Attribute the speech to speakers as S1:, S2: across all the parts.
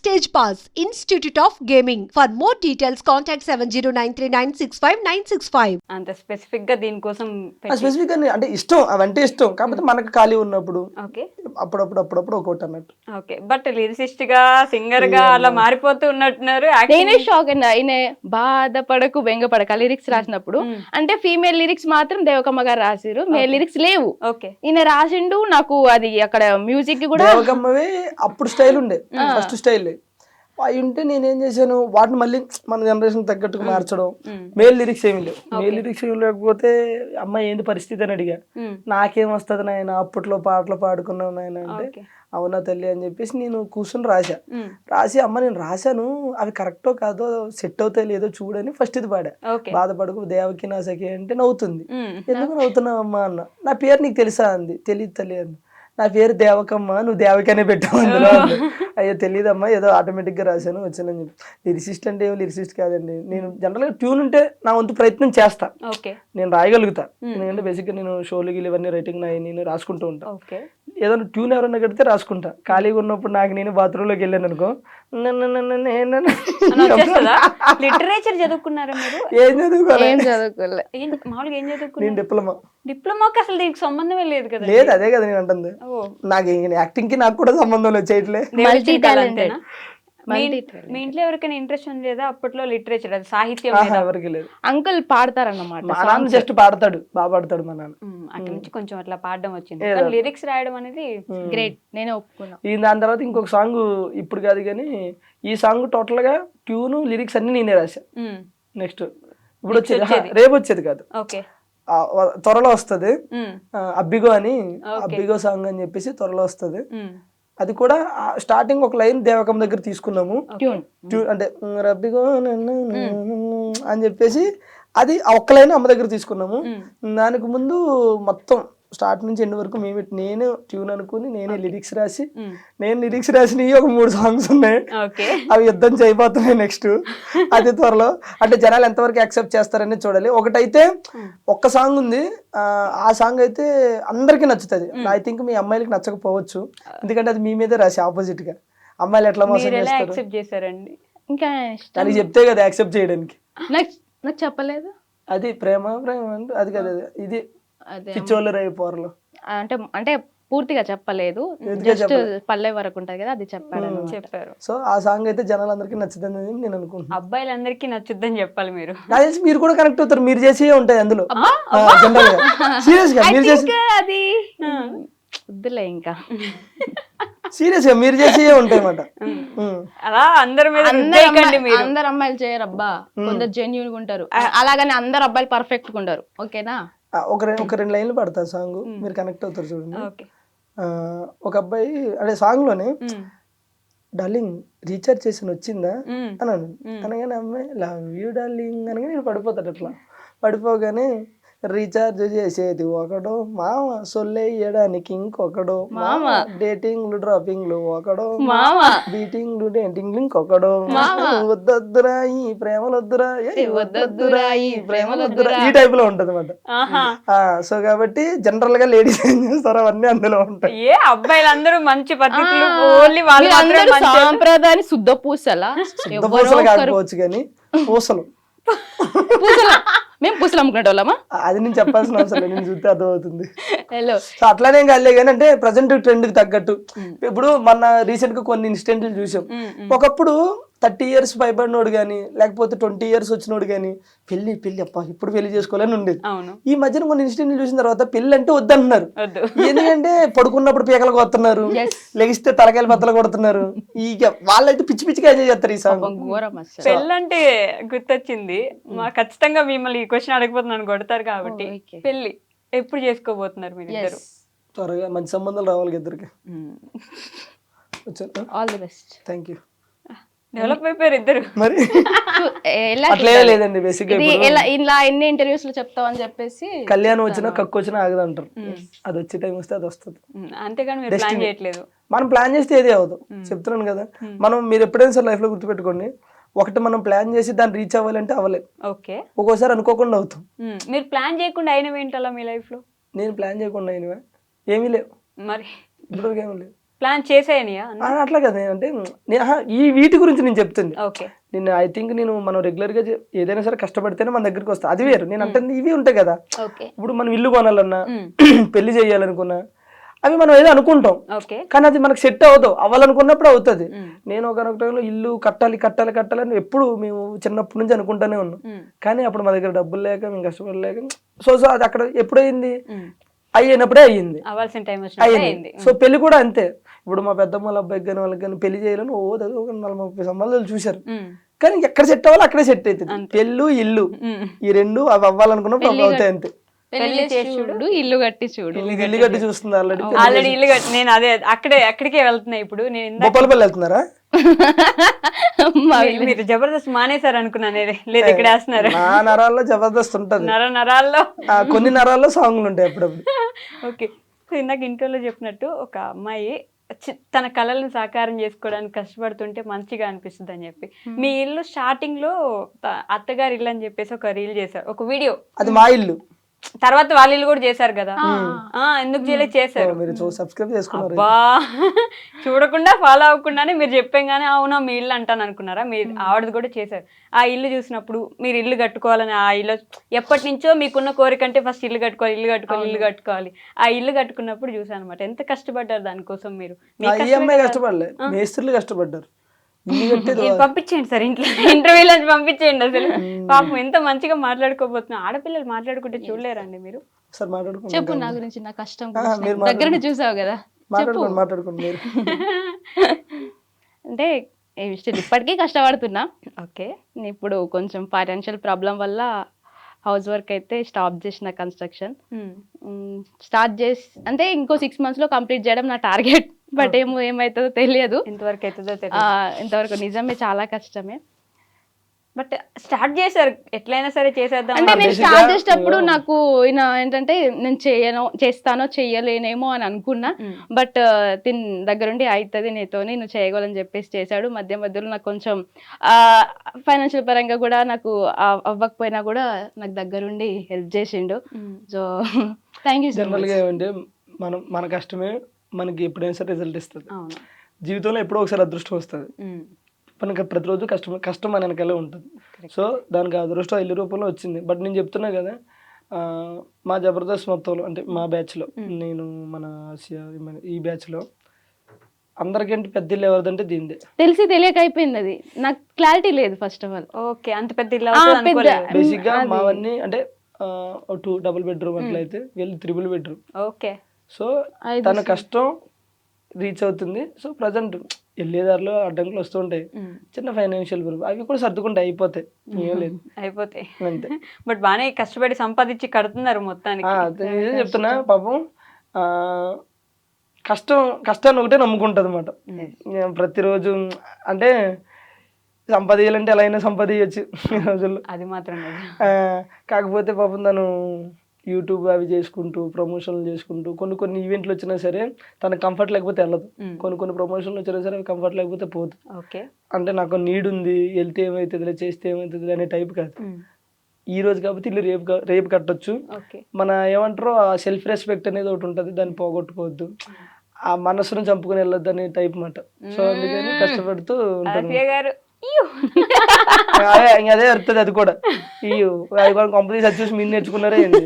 S1: Stage Pass, Institute of Gaming. For more details, contact 709396596.
S2: అంత specific గా దీనికోసం
S3: specific గా అంటే ఇష్టం, అవంటే ఇష్టం. కాకపోతే మనకు ఖాళీ ఉన్నప్పుడు
S2: ఓకే
S3: అప్పుడప్పుడు ఒకటి అన్నట్టు.
S2: ఓకే బట్ లిరిసిస్ట్ గా సింగర్ గా అలా మారిపోతూ ఉన్నట్టున్నారు.
S4: నేనే షాక్ అయినా. ఈయన బాధపడకు బెంగపడక లిరిక్స్ రాసినప్పుడు అంటే ఫీమేల్ లిరిక్స్ మాత్రం దేవకమ్మ గారు రాసిరు, మేల్ లిరిక్స్ లేవు.
S2: ఓకే
S4: ఈయన రాసిండు. నాకు అది అక్కడ మ్యూజిక్ కూడా
S3: దేవకమ్మవే అప్పుడు స్టైల్ ఉండే, ఫస్ట్ స్టైల్ అవి ఉంటే నేనేం చేశాను, వాటిని మళ్ళీ మన జనరేషన్ తగ్గట్టుగా మార్చడం. మేల్ లిరిక్స్ ఏమి లేవు. మేల్ లిరిక్స్ ఏమి లేకపోతే అమ్మాయి ఏంది పరిస్థితి అని అడిగా. నాకేం వస్తుంది నాయన, అప్పట్లో పాటలు పాడుకున్నావు నాయన అంటే అవునా తల్లి అని చెప్పేసి నేను కూర్చొని రాసి అమ్మ నేను రాశాను, అవి కరెక్టో కాదో సెట్ అవుతాయి లేదో చూడని ఫస్ట్ ఇది పాడా. బాధపడకు దేవకి నా సఖి అంటే నవ్వుతుంది. ఎందుకు నవ్వుతున్నావు అమ్మా అన్న. నా పేరు నీకు తెలుసా అంది. తెలియదు తల్లి అన్న. నా పేరు దేవకమ్మ, నువ్వు దేవకనే పెట్టావు అందులో. అయ్యో తెలియదమ్మా, ఏదో ఆటోమేటిక్గా రాశాను వచ్చానని చెప్పి. లిరిసిస్ట్ అంటే ఏమో లిరిసిస్ట్ కాదండి. నేను జనరల్గా ట్యూన్ ఉంటే నా వంతు ప్రయత్నం చేస్తా, నేను రాయగలుగుతా. ఎందుకంటే బేసిక్గా నేను షోలు గిలు ఇవన్నీ రైటింగ్ నేను రాసుకుంటూ ఉంటా. ఏదైనా ట్యూన్ ఎవరన్నా కడితే రాసుకుంటా. ఖాళీగా ఉన్నప్పుడు నాకు నేను బాత్రూంలోకి వెళ్ళాను అనుకో,
S2: లిటరేచర్ చదువుకున్నారా మీరు?
S3: ఏం చదువుకోవాలి,
S2: మామూలుగా ఏం చదువుకున్నారు?
S3: నేను
S2: డిప్లొమాకి అసలు దీనికి సంబంధమే లేదు కదా.
S3: లేదు, అదే కదా నేను అంటుంది. నాకు యాక్టింగ్ కి నాకు కూడా సంబంధం లేదు, చేయట్లే.
S2: మీ ఇంట్లో ఎవరికైనా ఇంట్రెస్ట్ ఉంది లేదా అప్పట్లో లిటరేచర్, అది సాహిత్యం?
S3: ఎవరికి లేదు.
S4: అంకుల్ పాడతారన్నమాట.
S3: మా నాన్న జస్ట్ పాడతాడు, బాగా పాడతాడు మా నాన్న.
S2: అక్కడి నుంచి కొంచెం అట్లా పాడడం వచ్చింది. లిరిక్స్ రాయడం అనేది
S4: గ్రేట్, నేనే ఒప్పుకున్నా.
S3: దాని తర్వాత ఇంకొక సాంగ్ ఇప్పుడు కాదు కానీ ఈ సాంగ్ టోటల్ గా ట్యూన్ లిరిక్స్ అన్ని నేనే రాశా. నెక్స్ట్ ఇప్పుడు వచ్చేది, రేపు వచ్చేది కాదు, త్వరలో వస్తుంది. అబ్బిగో అని, అబ్బిగో సాంగ్ అని చెప్పేసి త్వరలో వస్తుంది. అది కూడా స్టార్టింగ్ ఒక లైన్ దేవకం దగ్గర తీసుకున్నాము, అంటే రబ్బిగో అని చెప్పేసి అది ఒక్క లైన్ అమ్మ దగ్గర తీసుకున్నాము. దానికి ముందు మొత్తం స్టార్ట్ నుంచి ఎండ్ వరకు నేను ట్యూన్ అనుకుని నేనే లిరిక్స్ రాసి, నేను లిరిక్స్ రాసినవి ఒక 3 సాంగ్స్ ఉన్నాయి. అవి యుద్ధం చేయబోతున్నాయి నెక్స్ట్. అది త్వరలో, అంటే జనాలు ఎంతవరకు యాక్సెప్ట్ చేస్తారని చూడాలి. ఒకటైతే ఒక్క సాంగ్ ఉంది, ఆ సాంగ్ అయితే అందరికీ నచ్చుతుంది. ఐ థింక్ మీ అమ్మాయిలకి నచ్చకపోవచ్చు, ఎందుకంటే అది మీ మీదే రాసి ఆపోజిట్ గా. అమ్మాయిలు ఎట్లా మోసం
S2: చేస్తారండి?
S4: ఇంకా
S3: దానికి చెప్తే కదా యాక్సెప్ట్ చేయడానికి.
S4: నాకు చెప్పలేదు.
S3: అది ప్రేమ అంటే అది కదా, ఇది పిచ్చోళ్ళు రేపు పోరలు
S4: అంటే పూర్తిగా చెప్పలేదు, జస్ట్ పల్లె వరకు ఉంటది కదా, అది చెప్పారు.
S3: సో ఆ సాంగ్ అయితే జనాలందరికీ నచ్చుతుంది నేను అనుకుంటున్నాను.
S2: అబ్బాయిలందరికీ నచ్చుద్దని చెప్పాలి మీరు.
S3: నాకు తెలిసి మీరు కూడా కనెక్ట్ అవుతారు, మీరు చేసే ఉంటాయి అందులో. జనరల్ గా సీరియస్ గా మీరు చేసి
S4: అది వద్దులే ఇంకా.
S3: సీరియస్ గా మీరు చేసే ఉంటాయి అన్నమాట.
S2: అలా అందరి మీద
S4: అందరు అమ్మాయిలు చేయరు అబ్బా, కొందరు జెన్యూన్ గా ఉంటారు. అలాగని అందరు అబ్బాయిలు పర్ఫెక్ట్ గా ఉంటారు. ఓకేనా,
S3: ఒక 2 లైన్లు పడతా సాంగ్, మీరు కనెక్ట్ అవుతారు చూడండి. ఒక అబ్బాయి అంటే సాంగ్ లోనే డార్లింగ్ రీఛార్జ్ చేసి వచ్చిందా అన్నాను. అనగానే అమ్మాయి లవ్ యూ డార్లింగ్ అనగానే నేను పడిపోతాడు. అట్లా పడిపోగానే రీఛార్జ్ చేసేది ఒకడో మామ, సొల్లేయడానికి ఇంకొకడో మామ, డేటింగ్లు డ్రాపింగ్లు ఒకడో మామ, బీటింగ్లు డేటింగ్లు ఇంకొకడో, వద్దొద్దురా ఈ ప్రేమలొద్దురా వద్దొద్దురా ఈ ప్రేమలొద్దురా, ఈ టైప్ లో ఉంటది అన్నమాట. సో కాబట్టి జనరల్ గా లేడీస్ ఏం చేస్తారో అవన్నీ అందులో ఉంటాయి.
S2: అబ్బాయిలందరూ మంచి పద్ధతులు,
S4: సాంప్రదాయాన్ని శుద్ధ పూసలా,
S3: పూసలు కాకపోవచ్చు కానీ పూసలు
S4: మేము పూసలు అమ్ముకునే వాళ్ళమా,
S3: అది నేను చెప్పాల్సిన అవసరం లేదు, నేను చూస్తే అర్థమవుతుంది. సో అట్లానే కాలే కానీ అంటే ప్రజెంట్ ట్రెండ్ కి తగ్గట్టు. ఇప్పుడు మన రీసెంట్ గా కొన్ని ఇన్సిడెంట్లు చూసాం. ఒకప్పుడు 30 years భయపడినోడు గానీ, లేకపోతే 20 years వచ్చినోడు గానీ పెళ్లి అప్ప ఇప్పుడు పెళ్లి చేసుకోవాలని ఉండేది. ఈ మధ్యన కొన్ని ఇన్సిడెంట్లు చూసిన తర్వాత పెళ్లి అంటే వద్దంటున్నారు. ఎందుకంటే పడుకున్నప్పుడు పీకలు కొడుతున్నారు, లెగిస్తే తలకాయలు బద్దలు కొడుతున్నారు. ఇక వాళ్ళైతే పిచ్చిగా ఎంజాయ్ చేస్తారు ఈ సాంగ్.
S2: పెళ్ళంటే గుర్తొచ్చింది, ఖచ్చితంగా మిమ్మల్ని ఈ క్వశ్చన్ అడగబోతున్నాను, కొడతారు కాబట్టి. పెళ్లి ఎప్పుడు చేసుకోబోతున్నారు మీరు ఇద్దరు?
S3: త్వరగా మంచి సంబంధాలు రావాలి ఇద్దరికి.
S4: All the best.
S3: Thank you.
S2: Develop అయిపోయారు ఇద్దరు
S3: మరి. అట్లే లేదండి, బేసిక్
S4: ఇలా ఎన్ని ఇంటర్వ్యూస్ లో చెప్తావు అని చెప్పేసి.
S3: కళ్యాణం వచ్చినా కక్కు వచ్చినా ఆగదంటారు, అది వచ్చే టైం వస్తే అది వస్తుంది.
S2: అంతేగాని మీరు ప్లాన్ చేయట్లేదు.
S3: మనం ప్లాన్ చేస్తే ఏది అవ్వదు, చెప్తున్నాను కదా. మీరు ఎప్పుడైనా సార్ లైఫ్ లో గుర్తుపెట్టుకోండి, ఒకటి మనం ప్లాన్ చేసి దాన్ని రీచ్ అవ్వాలంటే అవ్వలేదు.
S2: ఓకే,
S3: ఒక్కోసారి అనుకోకుండా అవుతాం.
S2: మీరు ప్లాన్ చేయకుండా అయినవి ఏంటలా మీ లైఫ్ లో?
S3: నేను ప్లాన్ చేయకుండా అయినవా ఏమీ లేవు,
S2: మరి
S3: ఇప్పుడు ఏమీ లేవు.
S2: ప్లాన్ చేసేయనియా
S3: అట్లా కదా అంటే ఈ వీటి గురించి నేను చెప్తుంది.
S2: ఓకే
S3: నేను ఐ థింక్ నేను మనం రెగ్యులర్ గా ఏదైనా సరే కష్టపడితేనే మన దగ్గరికి వస్తా, అది వేరు. నేను అంటే ఇవి ఉంటాయి కదా,
S4: ఓకే
S3: ఇప్పుడు మనం ఇల్లు కొనాలన్నా పెళ్లి చేయాలనుకున్నా అవి మనం ఏదో అనుకుంటాం,
S2: ఓకే
S3: కానీ అది మనకు సెట్ అవ్వదు. అవ్వాలనుకున్నప్పుడు అవుతుంది. నేను ఒక టైంలో ఇల్లు కట్టాలి కట్టాలి కట్టాలని ఎప్పుడు మేము చిన్నప్పటి నుంచి అనుకుంటానే ఉన్నాం, కానీ అప్పుడు మా దగ్గర డబ్బులు లేక మేము కష్టపడలేక సో అది అక్కడ ఎప్పుడైంది అయ్యినప్పుడే అయ్యింది,
S2: అవ్వాల్సిన టైం
S3: అయ్యింది. సో పెళ్లి కూడా అంతే. ఇప్పుడు మా పెద్దమ్మ వాళ్ళ అబ్బాయికి కానీ వాళ్ళకి కానీ పెళ్లి చేయాలని ఓ దగ్గర 40-30 సంబంధాలు చూశారు, కానీ ఎక్కడ సెట్ అవ్వాలి అక్కడే సెట్ అవుతుంది. పెళ్ళు ఇల్లు ఈ రెండు అవి అవ్వాలనుకున్నప్పుడు అవి అవుతాయి అంతే.
S4: పెళ్లి చేసి చూడు, ఇల్లు కట్టి చూడు.
S3: ఇల్లు కట్టి చూస్తుంది
S2: ఆల్రెడీ ఇల్లు కట్టి నేను అక్కడికే వెళ్తున్నా. ఇప్పుడు నేను
S3: బొప్పలపల్లి వెళ్తున్నారా?
S2: మీరు జబర్దస్త్ మానేశారు అనుకున్నాను, లేదు ఇక్కడ వేస్తున్నారు.
S3: నా నరాల్లో జబర్దస్త్ ఉంటది,
S2: నరాల్లో
S3: కొన్ని నరాల్లో సాంగ్లు ఉంటాయి అప్పుడప్పుడు.
S2: ఓకే, సో ఇందాక ఇంటర్వ్యూలో చెప్పినట్టు ఒక అమ్మాయి తన కళలను సాకారం చేసుకోవడానికి కష్టపడుతుంటే మంచిగా అనిపిస్తుంది అని చెప్పి, మీ ఇల్లు స్టార్టింగ్ లో అత్తగారి ఇల్లు అని చెప్పేసి ఒక రీల్ చేశారు, ఒక వీడియో.
S3: అది మా ఇల్లు.
S2: తర్వాత వాళ్ళ ఇల్లు కూడా చేశారు కదా, ఎందుకు చేయలేదు, చేశారు.
S3: మీరు సబ్స్క్రైబ్ చేసుకున్నారు.
S2: బా చూడకుండా ఫాలో అవ్వకుండానే మీరు చెప్పంగానే అవునా మీ ఇల్లు అంటాను అనుకున్నారా? మీరు ఆవిడది కూడా చేశారు. ఆ ఇల్లు చూసినప్పుడు మీరు ఇల్లు కట్టుకోవాలని, ఆ ఇల్లు ఎప్పటి నుంచో మీకున్న కోరిక అంటే ఫస్ట్ ఇల్లు కట్టుకోవాలి ఇల్లు కట్టుకోవాలి ఇల్లు కట్టుకోవాలి. ఆ ఇల్లు కట్టుకున్నప్పుడు చూసాను అనమాట ఎంత కష్టపడ్డారు దానికోసం. మీరు
S3: కష్టపడలే, మేస్త్రులు కష్టపడ్డారు.
S2: పంపించేయండి సార్ ఇంట్లో ఇంటర్వ్యూలో పంపించేయండి. అసలు పాపం ఎంత మంచిగా మాట్లాడుకోబోతున్నా. ఆడపిల్లలు మాట్లాడుకుంటే చూడలేరండి మీరు?
S4: చెప్పు నా గురించి, నా కష్టం దగ్గర చూసావు కదా,
S3: మాట్లాడుకోండి మీరు.
S4: అంటే ఇప్పటికీ కష్టపడుతున్నా.
S2: ఓకే,
S4: ఇప్పుడు కొంచెం ఫైనాన్షియల్ ప్రాబ్లం వల్ల హౌస్ వర్క్ అయితే స్టాప్ చేసిన, కన్స్ట్రక్షన్ స్టార్ట్ చేసి అంటే ఇంకో 6 months లో కంప్లీట్ చేయడం నా టార్గెట్. బట్ ఏమవుతుందో తెలియదు, ఇంతవరకు నిజమే చాలా కష్టమే.
S2: బట్ స్టార్ట్ చేశారు, ఎట్లయినా సరే చేసేద్దాం
S4: అంటే నేను స్టార్ట్ చేసేటప్పుడు నాకు ఏంటంటే నేను చేస్తానో చెయ్యలేనేమో అని అనుకున్నా. బట్ తిన్ దగ్గరుండి అవుతుంది నీతోని, నువ్వు చేయగలని చెప్పేసి చేశాడు. మధ్యలో నాకు కొంచెం ఫైనాన్షియల్ పరంగా కూడా నాకు అవ్వకపోయినా కూడా నాకు దగ్గరుండి హెల్ప్ చేసిండు. So thank you.
S3: జనరల్గా ఏమంటే మన కష్టమే మనకి ఎప్పుడైనా సరే రిజల్ట్ ఇస్తుంది. జీవితంలో ఎప్పుడో ఒకసారి అదృష్టం వస్తుంది. మనకి ప్రతిరోజు కష్టం మన వెనకాలే ఉంటుంది. సో దానికి అదృష్టం ఇల్లు రూపంలో వచ్చింది. బట్ నేను చెప్తున్నా కదా, మా జబర్దస్త్ మొత్తంలో అంటే మా బ్యాచ్లో, నేను మన ఈ బ్యాచ్లో అందరికంటే పెద్ద ఇల్లు ఎవరిదంటే దీనిదే.
S4: తెలిసి తెలియక అయిపోయింది, అది నాకు క్లారిటీ లేదు ఫస్ట్ ఆఫ్ ఆల్.
S2: ఓకే, అంత పెద్ద ఇల్లు
S3: బేసిక్ గా మావన్నీ అంటే 2 double bedroom అట్లా అయితే వీళ్ళు 3 bedroom.
S2: ఓకే,
S3: సో తన కష్టం రీచ్ అవుతుంది. సో ప్రజెంట్ వెళ్ళేదారిలో అడ్డంకులు వస్తూ ఉంటాయి, చిన్న ఫైనాన్షియల్ ప్రాబ్లం, అవి కూడా సర్దుకుంటే అయిపోతాయి, ఏం లేదు
S2: అయిపోతాయి
S3: అంతే.
S2: బట్ బాగానే కష్టపడి సంపాదించి కడుతున్నారు మొత్తానికి.
S3: నిజం చెప్తున్నా, పాపం కష్టాన్ని ఒకటే నమ్ముకుంటుంది అనమాట. ప్రతిరోజు అంటే సంపాదించాలంటే ఎలా అయినా సంపాదించచ్చు ఈ రోజుల్లో,
S2: అది మాత్రం.
S3: కాకపోతే పాపం తను యూట్యూబ్ అవి చేసుకుంటూ ప్రమోషన్లు చేసుకుంటూ కొన్ని ఈవెంట్లు వచ్చినా సరే తనకు కంఫర్ట్ లేకపోతే వెళ్ళదు. కొన్ని ప్రమోషన్లు వచ్చినా సరే అవి కంఫర్ట్ లేకపోతే పోదు.
S2: ఓకే,
S3: అంటే నాకు నీడ్ ఉంది, వెళ్తే ఏమవుతుంది, చేస్తే ఏమవుతుంది అనే టైప్ కాదు. ఈ రోజు కాబట్టి ఇల్లు రేపు కట్టొచ్చు. మన ఏమంటారో ఆ సెల్ఫ్ రెస్పెక్ట్ అనేది ఒకటి ఉంటుంది, దాన్ని పోగొట్టుకోవద్దు, ఆ మనసును చంపుకొని వెళ్ళొద్దు అనే టైప్ మాట. సో అందుకని కష్టపడుతూ ఉంటాను. అదే వస్తుంది, అది కూడా కంపెనీ చూసి మీరు నేర్చుకున్నారే ఏంటి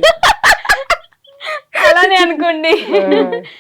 S2: అలానే అనుకోండి.